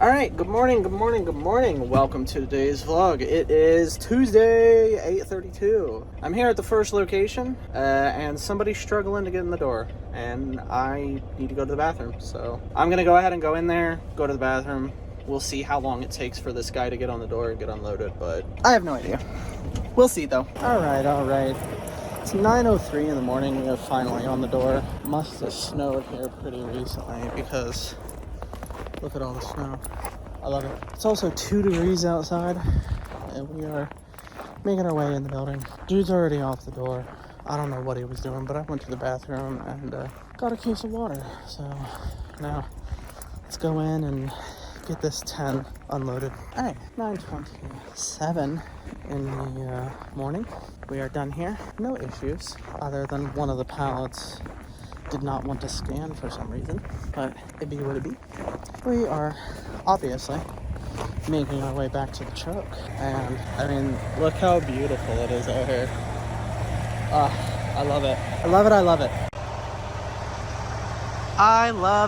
All right, good morning. Welcome to today's vlog. It is Tuesday, 8:32. I'm here at the first location, and somebody's struggling to get in the door, and I need to go to the bathroom. So I'm gonna go ahead and go in there, go to the bathroom. We'll see how long it takes for this guy to get on the door and get unloaded, but I have no idea. We'll see though. All right. It's 9:03 in the morning. We are finally on the door. Must have snowed here pretty recently because look at all the snow. I love it. It's also 2 degrees outside, and we are making our way in the building. Dude's already off the door. I don't know what he was doing, but I went to the bathroom and got a case of water. So now let's go in and get this 10 unloaded. All right, 9:27 in the morning. We are done here. No issues, other than one of the pallets did not want to scan for some reason, but it be what it be. We are obviously making our way back to the truck, and I mean, look how beautiful it is out here. I love it. I love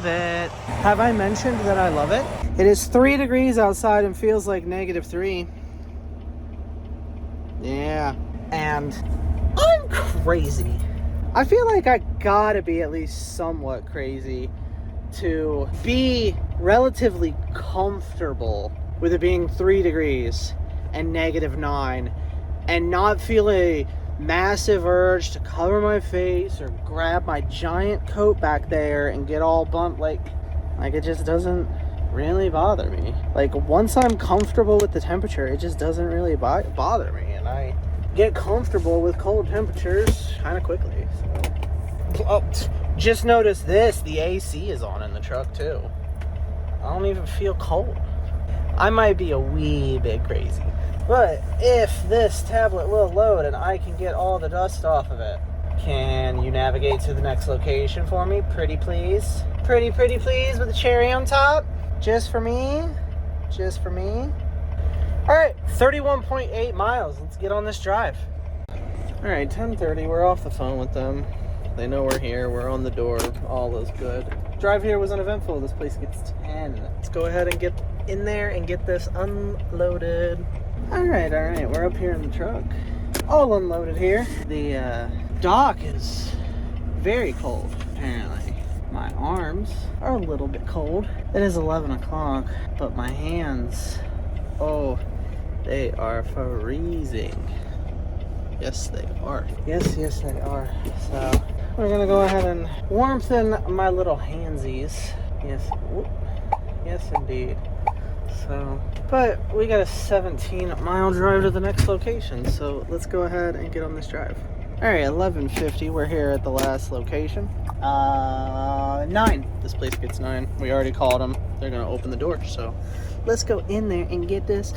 it. Have I mentioned that I love it? It is 3 degrees outside and feels like -3. Yeah, and I'm crazy. I feel like I gotta be at least somewhat crazy to be relatively comfortable with it being 3 degrees and -9 and not feel a massive urge to cover my face or grab my giant coat back there and get all bumped. Like it just doesn't really bother me. Like, once I'm comfortable with the temperature, it just doesn't really bother me, and I get comfortable with cold temperatures kind of quickly. So, just notice this, the AC is on in the truck too. I don't even feel cold. I might be a wee bit crazy, but if this tablet will load and I can get all the dust off of it, can you navigate to the next location for me? Pretty please. Pretty please, with a cherry on top. Just for me. All right, 31.8 miles. Let's get on this drive. All right, 10:30. We're off the phone with them. They know we're here. We're on the door. All is good. Drive here was uneventful. This place gets 10. Let's go ahead and get in there and get this unloaded. All right. We're up here in the truck. All unloaded here. The dock is very cold, apparently. My arms are a little bit cold. It is 11 o'clock, but my hands, oh, they are freezing. Yes, they are. Yes, they are. So we're gonna go ahead and warmthen my little handsies. Yes, indeed. So, but we got a 17-mile drive to the next location, so let's go ahead and get on this drive. All right, 11:50. We're here at the last location. 9. This place gets 9. We already called them. They're gonna open the door, so let's go in there and get this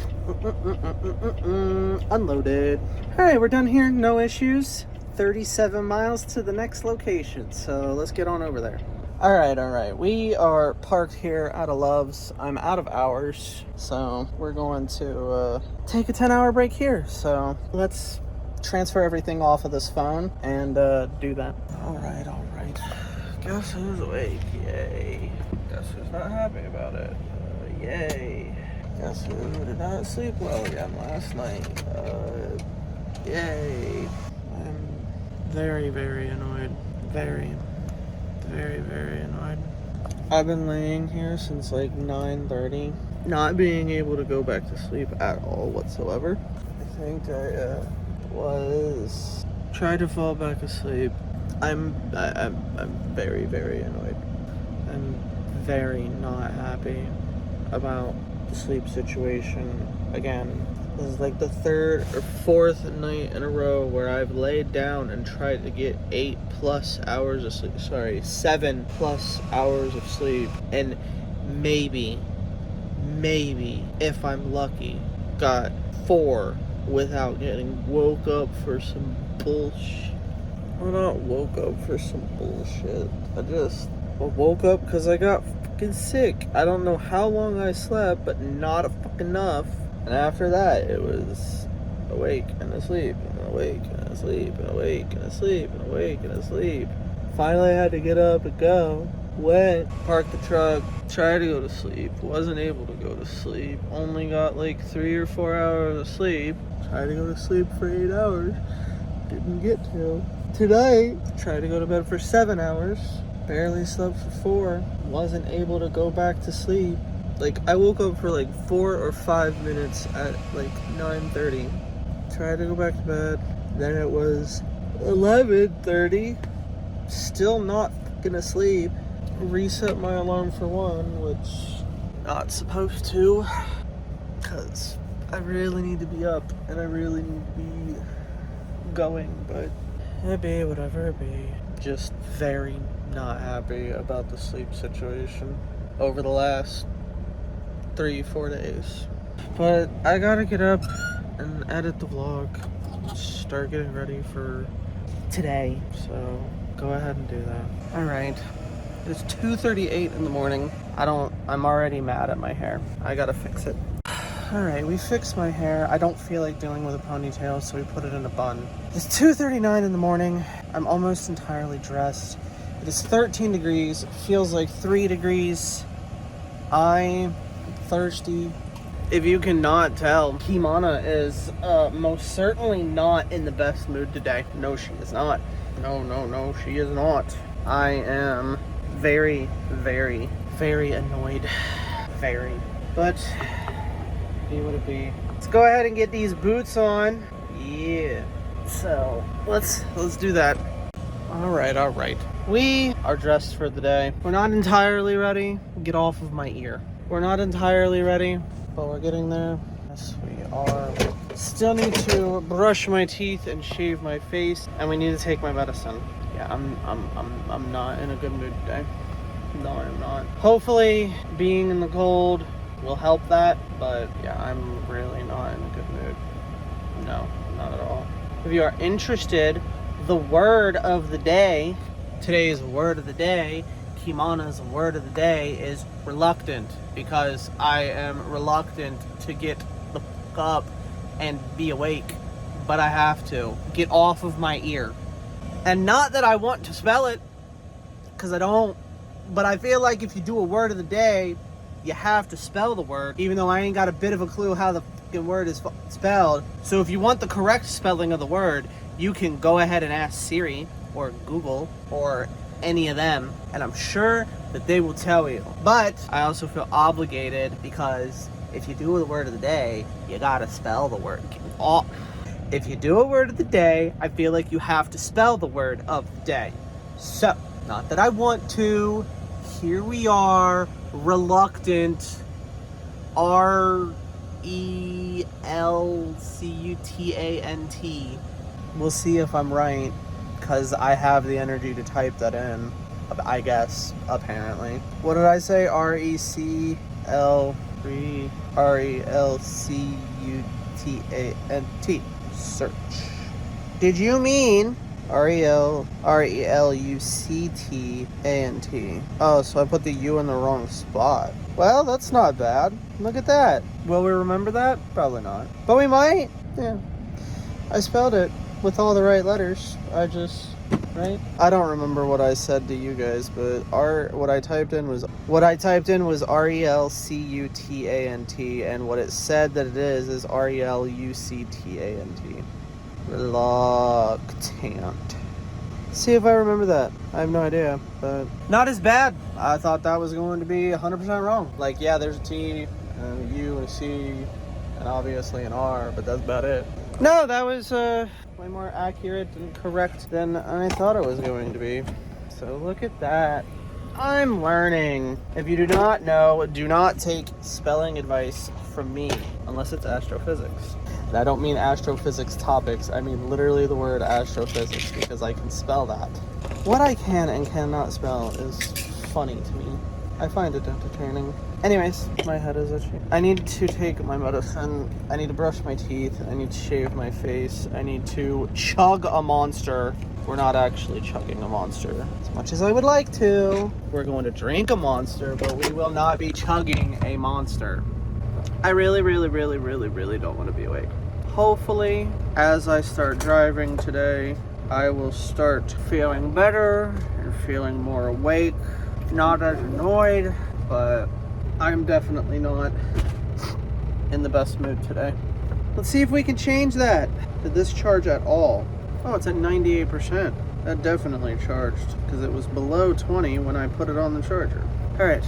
unloaded. All right, we're done here. No issues. 37 miles to the next location, so let's get on over there. All right. We are parked here out of Love's. I'm out of hours, so we're going to take a 10-hour break here. So let's transfer everything off of this phone and do that. All right. Guess who's awake? Yay. Guess who's not happy about it? Yay. Guess who did not sleep well again last night? Yay. I'm very annoyed. Very annoyed. I've been laying here since like 9:30, not being able to go back to sleep at all whatsoever. I think I was trying to fall back asleep. I'm very annoyed. I'm very not happy about the sleep situation. Again, this is like the 3rd or 4th night in a row where I've laid down and tried to get 8+ hours of sleep. 7+ hours of sleep, and maybe, if I'm lucky, got 4 without getting woke up for some bullshit. I'm not woke up for some bullshit. I just woke up because I got fucking sick. I don't know how long I slept, but not enough. And after that, it was awake and asleep and awake and asleep and awake and asleep and awake and asleep. Finally, I had to get up and go. Went, parked the truck, tried to go to sleep, wasn't able to go to sleep, only got like 3 or 4 hours of sleep. Tried to go to sleep for 8 hours, didn't get to. Tonight, tried to go to bed for 7 hours, barely slept for 4, wasn't able to go back to sleep. Like, I woke up for like 4 or 5 minutes at like 9:30. Tried to go back to bed, then it was 11:30, still not gonna sleep. Reset my alarm for 1, which not supposed to, because I really need to be up and I really need to be going, but it be whatever it be. Just very not happy about the sleep situation over the last 3-4 days. But I gotta get up and edit the vlog, start getting ready for today, so go ahead and do that. Alright. It's 2:38 in the morning. I'm already mad at my hair. I gotta fix it. Alright, we fixed my hair. I don't feel like dealing with a ponytail, so we put it in a bun. It's 2:39 in the morning. I'm almost entirely dressed. It is 13 degrees. It feels like 3 degrees. I'm thirsty. If you cannot tell, Kimana is most certainly not in the best mood today. No, she is not. No, she is not. I am very, very, very annoyed. Very. But, be what it be. Let's go ahead and get these boots on. Yeah. So, let's do that. Alright. We are dressed for the day. We're not entirely ready. Get off of my ear. We're not entirely ready, but we're getting there. Yes, we are. Still need to brush my teeth and shave my face, and we need to take my medicine. Yeah, I'm not in a good mood today. No, I'm not. Hopefully, being in the cold will help that, but yeah, I'm really not in a good mood. No, not at all. If you are interested, the word of the day, today's word of the day, Kimana's word of the day is reluctant, because I am reluctant to get the fuck up and be awake, but I have to. Get off of my ear. And not that I want to spell it, because I don't, but I feel like if you do a word of the day, you have to spell the word, even though I ain't got a bit of a clue how the fucking word is spelled. So if you want the correct spelling of the word, you can go ahead and ask Siri or Google or any of them, and I'm sure that they will tell you. But I also feel obligated, because if you do the word of the day, you gotta spell the word. If you do a word of the day, I feel like you have to spell the word of the day. So, not that I want to, here we are, reluctant, RELCUTANT. We'll see if I'm right, because I have the energy to type that in, I guess, apparently. What did I say? RELCUTANT. Search. Did you mean RELUCTANT? Oh, so I put the U in the wrong spot. Well, that's not bad. Look at that. Will we remember that? Probably not. But we might. Yeah. I spelled it with all the right letters. Right? I don't remember what I said to you guys, but what I typed in was RELCUTANT, and what it said that it is RELUCTANT. Reluctant. See if I remember that. I have no idea, but not as bad. I thought that was going to be 100% wrong. Like, yeah, there's a T, a U, and a C, and obviously an R, but that's about it. No, that was way more accurate and correct than I thought it was going to be. So look at that. I'm learning. If you do not know, do not take spelling advice from me unless it's astrophysics. And I don't mean astrophysics topics. I mean literally the word astrophysics, because I can spell that. What I can and cannot spell is funny to me. I find it entertaining. Anyways, my head is itchy. I need to take my medicine. I need to brush my teeth. I need to shave my face. I need to chug a Monster. We're not actually chugging a Monster as much as I would like to. We're going to drink a Monster, but we will not be chugging a Monster. I really don't want to be awake. Hopefully, as I start driving today, I will start feeling better and feeling more awake. not as annoyed, but I'm definitely not in the best mood today. Let's see if we can change that. Did this charge at all? Oh, it's at 98%. That definitely charged because it was below 20 when I put it on the charger. All right,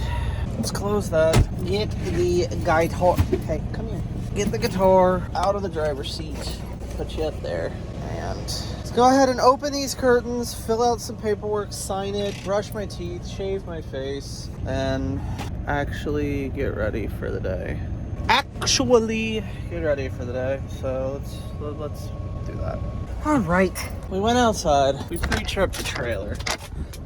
let's close that. Get the guitar. Okay, come here. Get the guitar out of the driver's seat. Put you up there. And let's go ahead and open these curtains, fill out some paperwork, sign it, brush my teeth, shave my face, and actually get ready for the day. Actually get ready for the day. So let's do that. All right. We went outside. We pre-tripped the trailer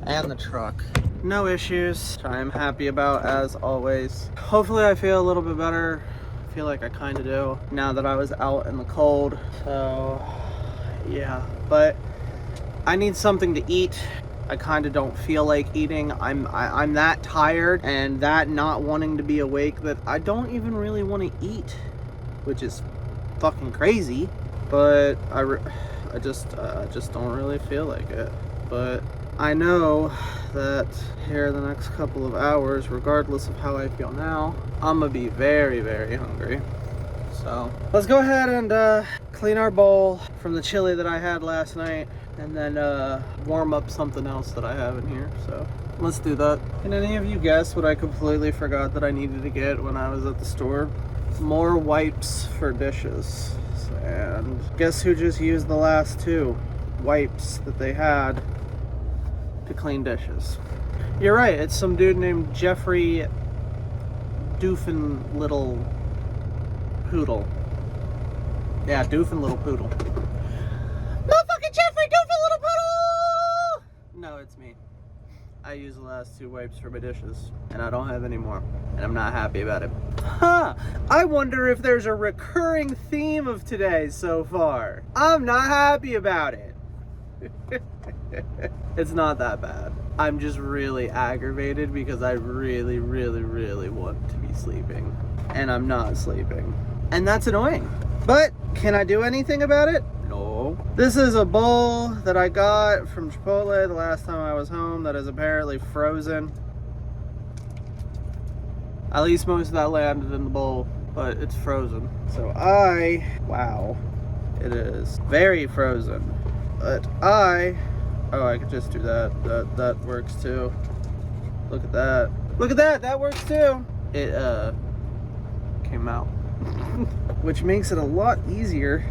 and the truck. No issues, which I'm happy about as always. Hopefully I feel a little bit better. I feel like I kind of do now that I was out in the cold. So yeah, but I need something to eat. I kind of don't feel like eating. I'm that tired and that not wanting to be awake that I don't even really want to eat, which is fucking crazy. But I just don't really feel like it. But I know that here in the next couple of hours, regardless of how I feel now, I'm gonna be very, very hungry. So let's go ahead and clean our bowl from the chili that I had last night, and then warm up something else that I have in here. So let's do that. Can any of you guess what I completely forgot that I needed to get when I was at the store? More wipes for dishes. And guess who just used the last 2 wipes that they had to clean dishes? You're right, it's some dude named Jeffrey Doofin Little Poodle. Yeah, Doofin Little Poodle. Motherfucking Jeffrey Doofin Little Poodle! No, it's me. I used the last 2 wipes for my dishes, and I don't have any more, and I'm not happy about it. Huh, I wonder if there's a recurring theme of today so far. I'm not happy about it. It's not that bad. I'm just really aggravated because I really, really, really want to be sleeping, and I'm not sleeping. And that's annoying. But can I do anything about it? No. This is a bowl that I got from Chipotle the last time I was home that is apparently frozen. At least most of that landed in the bowl, but it's frozen. So wow, it is very frozen. But I could just do that. That works too. Look at that. Look at that, that works too. It came out. Which makes it a lot easier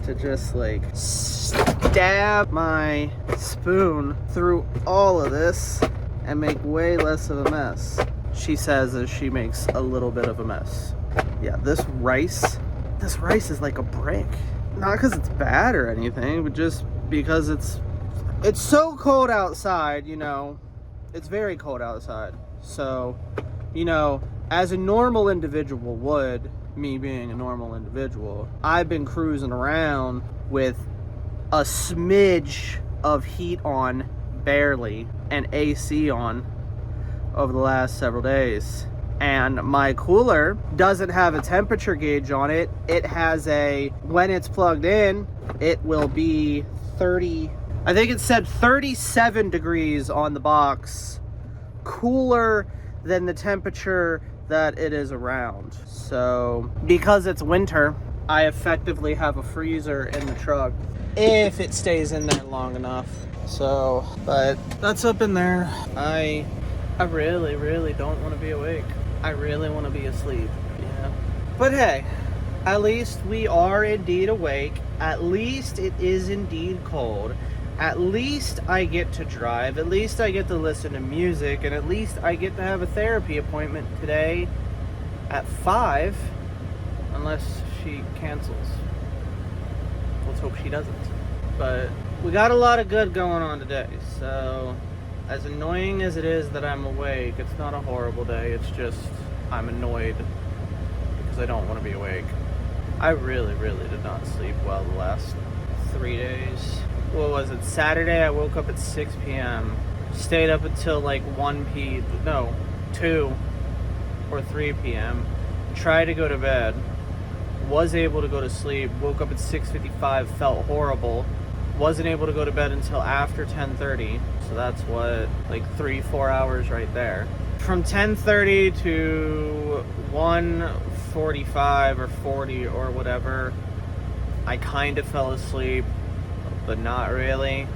to just like stab my spoon through all of this and make way less of a mess. She says as she makes a little bit of a mess. Yeah, this rice is like a brick. Not because it's bad or anything, but just because it's so cold outside, you know. It's very cold outside. So, you know, as a normal individual would, me being a normal individual, I've been cruising around with a smidge of heat on, barely, and AC on over the last several days. And my cooler doesn't have a temperature gauge on it. It has when it's plugged in, it will be 30, I think it said 37 degrees on the box, cooler than the temperature that it is around. So because it's winter, I effectively have a freezer in the truck if it stays in there long enough. So, but that's up in there. I really, really don't want to be awake. I really want to be asleep. Yeah. But hey, at least we are indeed awake. At least it is indeed cold. At least I get to drive. At least I get to listen to music. And at least I get to have a therapy appointment today at 5. Unless she cancels. Let's hope she doesn't. But we got a lot of good going on today. So as annoying as it is that I'm awake, it's not a horrible day. It's just I'm annoyed because I don't want to be awake. I really, really did not sleep well the last 3 days. What was it? Saturday I woke up at 6 p.m. Stayed up until like 2 or 3 p.m. Tried to go to bed. Was able to go to sleep. Woke up at 6:55. Felt horrible. Wasn't able to go to bed until after 10:30, so that's what, like 3-4 hours right there. From 10:30 to 1:45 or 40 or whatever, I kind of fell asleep, but not really.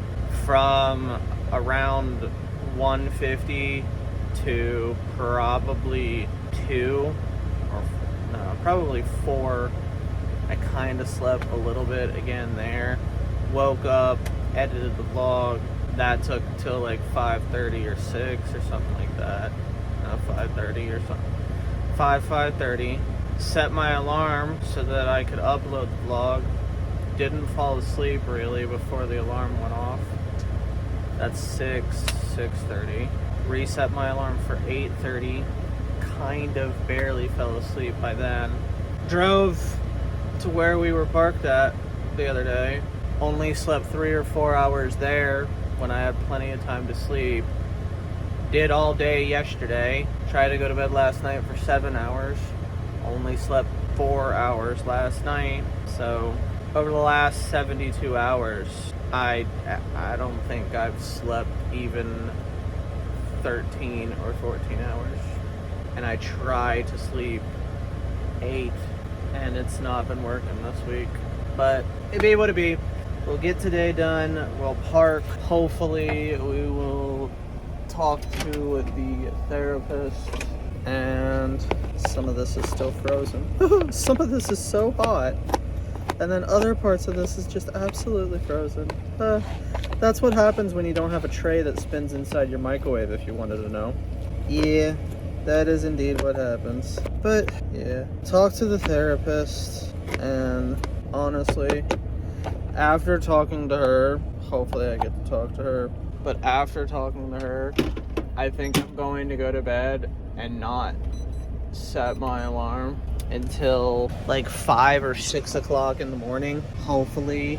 From around 1:50 to probably 2 or no, probably 4, I kind of slept a little bit again there. Woke up, edited the vlog. That took till like 5:30 or 6 or something like that. No, 5:30 or something. 5:30. Set my alarm so that I could upload the vlog. Didn't fall asleep really before the alarm went off. That's 6:30. Reset my alarm for 8:30. Kind of barely fell asleep by then. Drove to where we were parked at the other day. Only slept 3 or 4 hours there when I had plenty of time to sleep. Did all day yesterday. Tried to go to bed last night for 7 hours. Only slept 4 hours last night. So over the last 72 hours, I don't think I've slept even 13 or 14 hours. And I try to sleep 8, and it's not been working this week. But it be what it be. We'll get today done. We'll park. Hopefully we will talk to the therapist. And some of this is still frozen. Some of this is so hot. And then other parts of this is just absolutely frozen. That's what happens when you don't have a tray that spins inside your microwave, if you wanted to know. Yeah, that is indeed what happens. But yeah, talk to the therapist, and honestly, after talking to her, hopefully I get to talk to her, but after talking to her, I think I'm going to go to bed and not set my alarm until like 5 or 6 o'clock in the morning. Hopefully,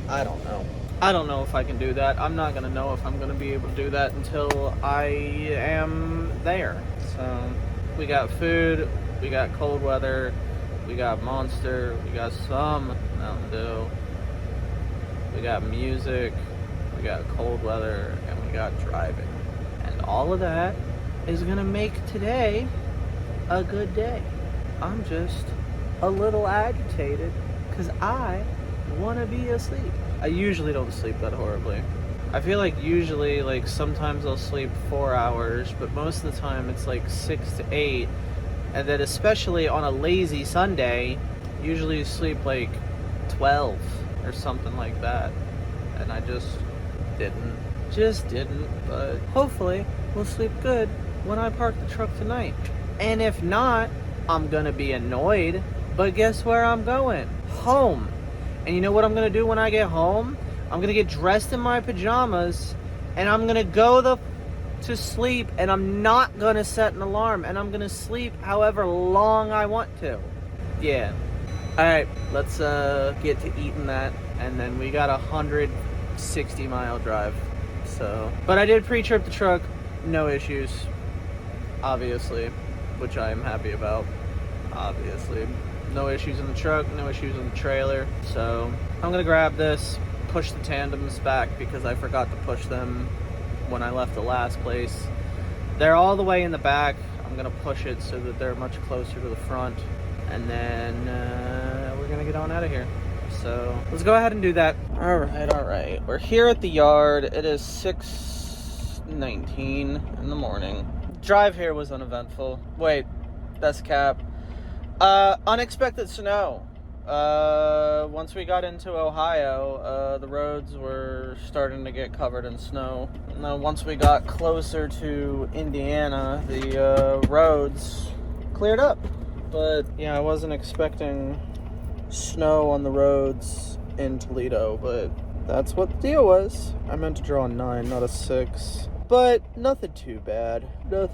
I don't know. I don't know if I can do that. I'm not going to know if I'm going to be able to do that until I am there. So, we got food, we got cold weather, we got Monster, we got some Mountain Dew, we got music, we got cold weather, and we got driving. And all of that is going to make today a good day. I'm just a little agitated because I want to be asleep. I usually don't sleep that horribly. I feel like usually, like, sometimes I'll sleep 4 hours, but most of the time it's like 6 to 8. And then especially on a lazy Sunday, usually you sleep like 12 or something like that. And I just didn't. But hopefully we'll sleep good when I park the truck tonight. And if not, I'm gonna be annoyed. But guess where I'm going? Home. And you know what I'm gonna do when I get home? I'm gonna get dressed in my pajamas and I'm gonna go to sleep, and I'm not gonna set an alarm, and I'm gonna sleep however long I want to. Yeah. Alright, let's get to eating that, and then we got a 160-mile drive. So, but I did pre-trip the truck, no issues, obviously, which I am happy about. Obviously, no issues in the truck, no issues in the trailer. So I'm gonna grab this, push the tandems back because I forgot to push them when I left the last place. They're all the way in the back. I'm gonna push it so that they're much closer to the front, and then we're gonna get on out of here. So let's go ahead and do that. All right. We're here at the yard. It is 6:19 in the morning. Drive here was uneventful. Wait, that's cap. Unexpected snow. Once we got into Ohio, the roads were starting to get covered in snow. And then once we got closer to Indiana, the roads cleared up. But yeah, I wasn't expecting snow on the roads in Toledo, but that's what the deal was. I meant to draw a 9, not a 6. But nothing too bad. Not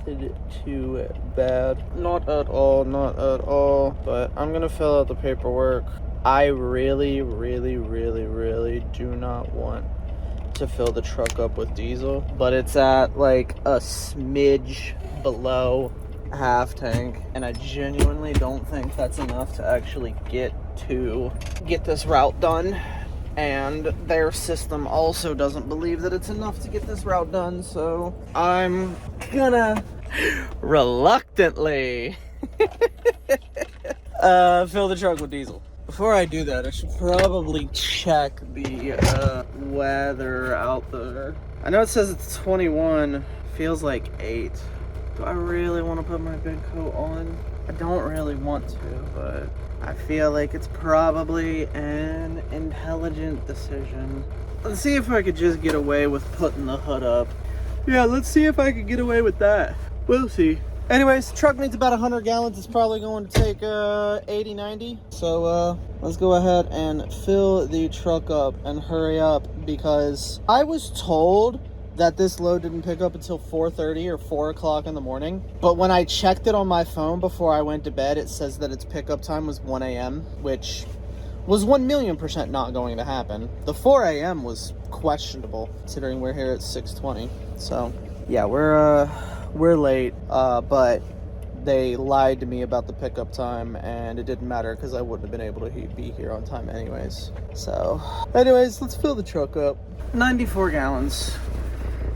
at all. But I'm gonna fill out the paperwork. I really do not want to fill the truck up with diesel. But it's at like a smidge below half tank. And I genuinely don't think that's enough to actually get this route done. and their system also doesn't believe that it's enough to get this route done, so I'm gonna reluctantly fill the truck with diesel. Before I do that, I should probably check the weather out there. I know it says it's 21, feels like 8. Do I really want to put my big coat on? I don't really want to, but I feel like it's probably an intelligent decision. Let's see if I could just get away with putting the hood up. Yeah, let's see if I could get away with that. We'll see. Anyways, truck needs about 100 gallons. It's probably going to take 80, 90. So let's go ahead and fill the truck up and hurry up, because I was told that this load didn't pick up until 4:30 or 4 o'clock in the morning. But when I checked it on my phone before I went to bed, it says that its pickup time was 1 a.m., which was 1,000,000% not going to happen. The 4 a.m. was questionable, considering we're here at 6:20. So yeah, we're late, but they lied to me about the pickup time, and it didn't matter because I wouldn't have been able to be here on time anyways. So anyways, let's fill the truck up. 94 gallons.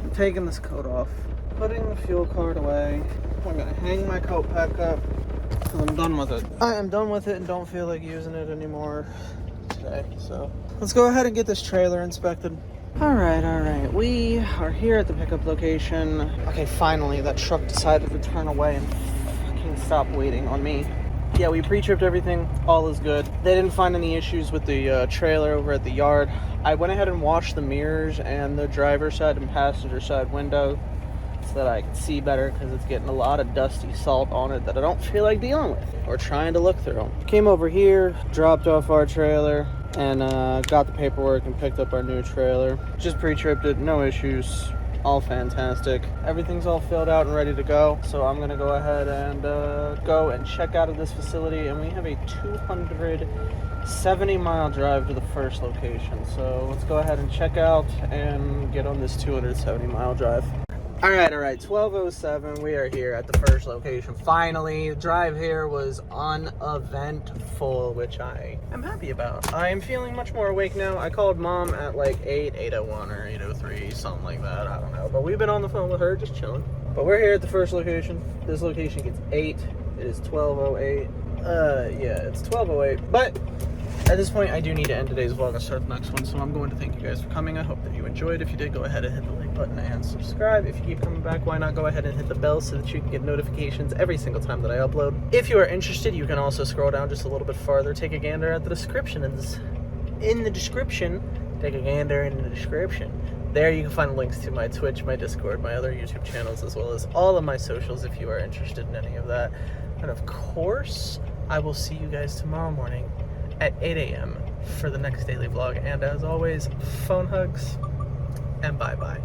I'm taking this coat off, putting the fuel card away. I'm gonna hang my coat pack up because I'm done with it. I am done with it and don't feel like using it anymore today. So let's go ahead and get this trailer inspected. All right. We are here at the pickup location. Okay, finally, that truck decided to turn away and fucking stop waiting on me. Yeah, we pre-tripped everything. All is good. They didn't find any issues with the trailer over at the yard. I went ahead and washed the mirrors and the driver's side and passenger side window so that I could see better, because it's getting a lot of dusty salt on it that I don't feel like dealing with or trying to look through. Came over here, dropped off our trailer, and got the paperwork and picked up our new trailer. Just pre-tripped it, no issues, all fantastic. Everything's all filled out and ready to go. So I'm gonna go ahead and go and check out of this facility, and we have a 270-mile drive to the first location. So let's go ahead and check out and get on this 270-mile drive. All right, 12:07, we are here at the first location. Finally, the drive here was uneventful, which I am happy about. I am feeling much more awake now. I called mom at like 8:01 or 8:03, something like that, I don't know. But we've been on the phone with her, just chilling. But we're here at the first location. This location gets 8, it is 12:08. Yeah, it's 12:08, but at this point, I do need to end today's vlog and start the next one, so I'm going to thank you guys for coming. I hope that you enjoyed. If you did, go ahead and hit the like button and subscribe. If you keep coming back, why not go ahead and hit the bell so that you can get notifications every single time that I upload. If you are interested, you can also scroll down just a little bit farther, take a gander at the description. In the description, take a gander in the description. There you can find links to my Twitch, my Discord, my other YouTube channels, as well as all of my socials if you are interested in any of that. And of course, I will see you guys tomorrow morning at 8 a.m. for the next daily vlog. And as always, phone hugs and bye-bye.